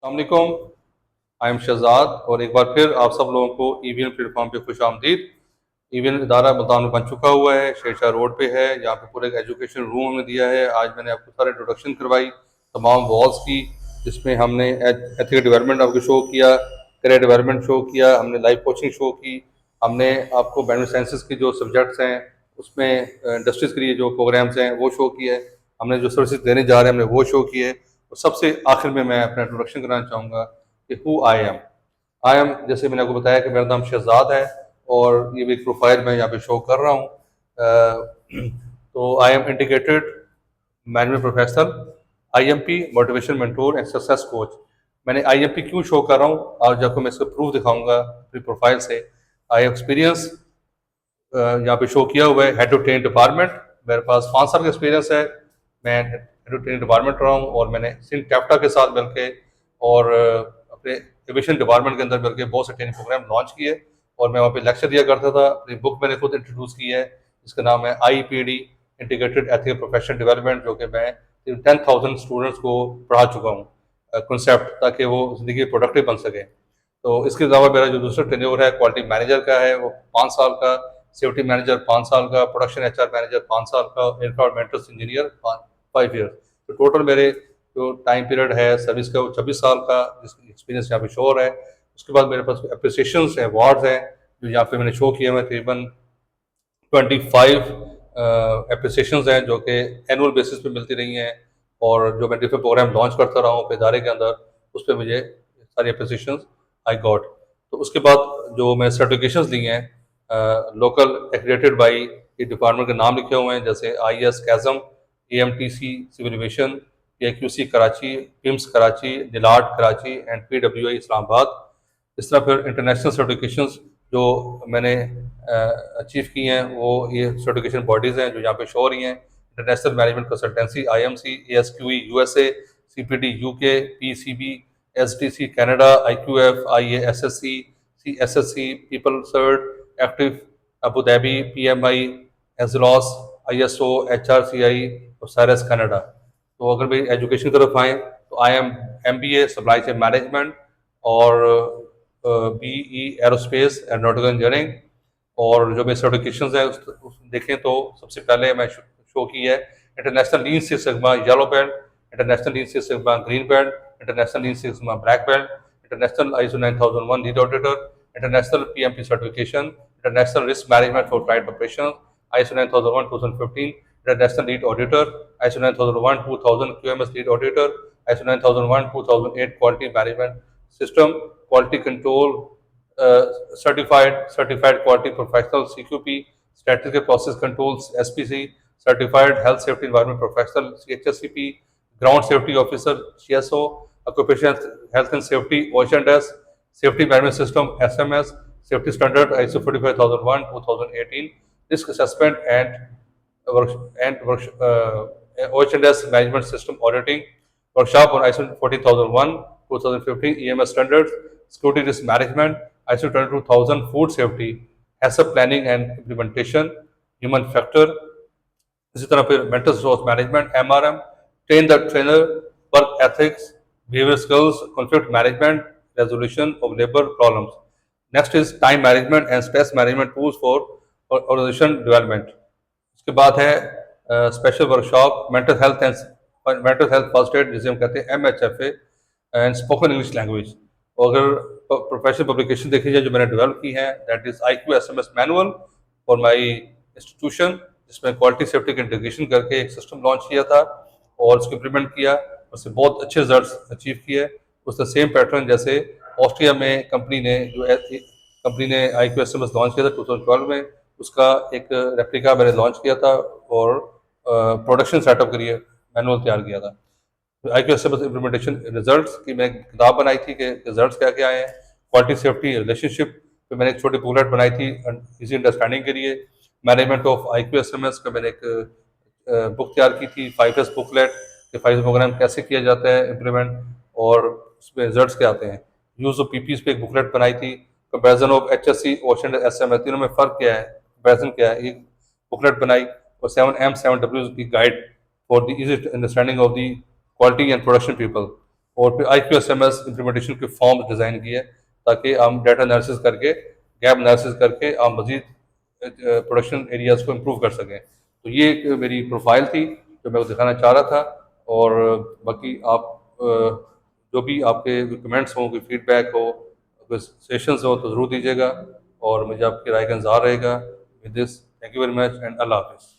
अस्सलामुअलैकुम। I am Shahzad और एक बार फिर आप सब लोगों को ईवीएन प्लेटफॉर्म पे खुश आमदीद। ईवीएन इदारा मुल्तान में बन चुका हुआ है, शेरशाह रोड पे है। यहाँ पे पूरे एजुकेशन रूम हमने दिया है। आज मैंने आपको सारा इंट्रोडक्शन करवाई तमाम वॉल्स की, जिसमें हमने एथिकल डेवलपमेंट आपको शो किया, करियर डेवलपमेंट शो किया, हमने लाइफ कोचिंग शो की, हमने आपको बायो साइंसेस के जो सब्जेक्ट्स हैं उसमें इंडस्ट्रीज़ के लिए जो प्रोग्राम्स हैं वो शो किए, हमने जो सर्विसेज देने जा रहे हैं हमने वो शो किए। और सबसे आखिर में मैं अपना इंट्रोडक्शन कराना चाहूँगा कि हु आई एम, जैसे मैंने आपको बताया कि मेरा नाम शहजाद है और ये भी एक प्रोफाइल मैं यहाँ पे शो कर रहा हूँ। तो I M integrated management professional, IMP motivation mentor and success coach. मैंने आईएमपी क्यों शो कर रहा हूँ और जब मैं इसका प्रूफ दिखाऊंगा अपनी प्रोफाइल से। आई एक्सपीरियंस यहाँ पे शो किया हुआ है हेड टू ट्रेन डिपार्टमेंट। मेरे पास 5 साल का एक्सपीरियंस है। मैं हेड टू ट्रेन डिपार्टमेंट रहा हूँ और मैंने सिंध कैप्टा के साथ मिलके और अपने एविएशन डिपार्टमेंट के अंदर मिलकर बहुत से ट्रेनिंग प्रोग्राम लॉन्च किए और मैं वहाँ पे लेक्चर दिया करता था। अपनी बुक मैंने खुद इंट्रोड्यूस की है जिसका नाम है IPD integrated ethical professional development, जो कि मैं 10,000 स्टूडेंट्स को पढ़ा चुका हूँ कंसेप्ट, ताकि वो जिंदगी प्रोडक्टिव बन सके। तो इसके अलावा मेरा जो दूसरा टेन्योर है क्वालिटी मैनेजर का है, वो 5 साल का, सेफ्टी मैनेजर 5 साल का, प्रोडक्शन HR मैनेजर 5 साल का, एयरक्राफ्ट मेंटेनेंस इंजीनियर 5 ईयर। तो टोटल मेरे जो टाइम पीरियड है सर्विस का वो 26 साल का, जिसका एक्सपीरियंस यहाँ पे शो हो रहा है। उसके बाद मेरे पास अप्रिसिएशन है, अवार्ड्स हैं जो यहाँ पे मैंने शो किए हुए, तकरीबन 25 एप्रिसिएशंस हैं जो कि एनुअल बेसिस पे मिलती रही हैं। और जो मैं डिफरेंट प्रोग्राम लॉन्च करता रहा हूँ अपने इदारे के अंदर, उस पर मुझे सारी एप्रिसिएशंस आई गॉट। तो उसके बाद जो मैं सर्टिफिकेशंस ली हैं लोकल एक्रेडिटेड बाई, ये डिपार्टमेंट के नाम लिखे हुए हैं, जैसे IS कैज़म, AMTC civil aviation, AQC Karachi, PIMS Karachi, डिलाट कराची एंड PWI इस्लामाबाद। इस तरह फिर इंटरनेशनल सर्टिफिकेशंस जो मैंने अचीव की हैं वो ये सर्टिफिकेशन बॉडीज़ हैं जो यहाँ पे शो हो रही हैं। International management consultancy IMC, ASQE USA, CPD UK, PCB, SDC कनाडा, IQF, IASSC, CSSC, people cert, active Abu Dhabi, PMI, AXELOS, ISO, HRCI और साइरस कनाडा। तो अगर भाई एजुकेशन की तरफ आएँ तो I am MBA supply chain management और BE एरोस्पेस एरोनॉटिकल इंजीनियरिंग। और जो मेरे सर्टिफिकेशंस हैं उस देखें तो सबसे पहले मैं शो की है international lean six sigma yellow belt, international lean six sigma green belt, international lean six sigma black belt, international ISO 9001 lead auditor, international PMP certification, international risk management for flight operation, ISO 9001 2015, international lead auditor, ISO 9001 2000 QMS lead auditor, ISO 9001 2008 quality management system, quality control certified quality professional CQP, statistical process controls SPC, certified health safety environment professional CHSCP, ground safety officer CSO, occupational health and safety OSHA, safety management system SMS, safety standard ISO 45001 2018, risk assessment and OHS management system auditing, workshop on ISO 14001 2015 EMS standards, security risk management, ISO 22000 food safety, HACCP planning and implementation, human factor। इसी तरह फिर mental resource management MRM, train the trainer, work ethics, behaviour skills, conflict management, resolution of labour problems. Next is time management and stress management tools for organisation development. उसके बाद है special workshop mental health first aid, जिसे हम कहते हैं MHFA, and spoken English language. और अगर professional publication देखी जाए जो मैंने डेवलप की हैं, that is IQSMS manual for my institution, जिसमें क्वालिटी सेफ्टी का इंटीग्रेशन करके एक सिस्टम लॉन्च किया था और उसको इम्प्लीमेंट किया, उससे बहुत अच्छे रिजल्ट अचीव किए। उसका सेम पैटर्न जैसे ऑस्ट्रिया में कंपनी ने IQSMS लॉन्च किया था 2012 में, उसका एक रेप्लिका मैंने लॉन्च किया था और प्रोडक्शन सेटअप के लिए मैनुअल तैयार किया था। IQSMS इम्प्लीमेंटेशन रिजल्ट्स की मैंने किताब बनाई थी कि रिजल्ट्स क्या क्या आए हैं। क्वालिटी सेफ्टी रिलेशनशिप पे मैंने एक छोटी बुकलेट बनाई थी इजी अंडरस्टैंडिंग के लिए। मैनेजमेंट ऑफ IQSMS का मैंने एक बुक तैयार की थी, 5S बुकलेट, कि 5S प्रोग्राम कैसे किया जाता है इम्प्लीमेंट और उसमें रिजल्ट्स क्या आते हैं। यूज़ ऑफ PPs पे एक बुकलेट बनाई थी। Comparison of HSC, ocean, SMS, तीनों में फ़र्क क्या है, कंपेरिजन क्या है, एक बुकलेट बनाई। और 7M 7W की guide for the easy understanding of the quality and production people. और फिर IQSMS इम्प्लीमेंटेशन के फॉर्म डिज़ाइन किए ताकि हम डाटा एनालिसिस करके, गैप एनालिसिस करके हम मज़ीद प्रोडक्शन एरियाज़ को इम्प्रूव कर सकें। तो ये एक मेरी प्रोफाइल थी जो मैं वो दिखाना चाह रहा था। और बाकी आप जो भी आपके कमेंट्स हों, कोई फीडबैक हो, कोई सजेशंस हो तो ज़रूर दीजिएगा और मुझे आपकी राय का इंतज़ार रहेगा। With this, thank you very much and अल्लाह हाफ़िज़।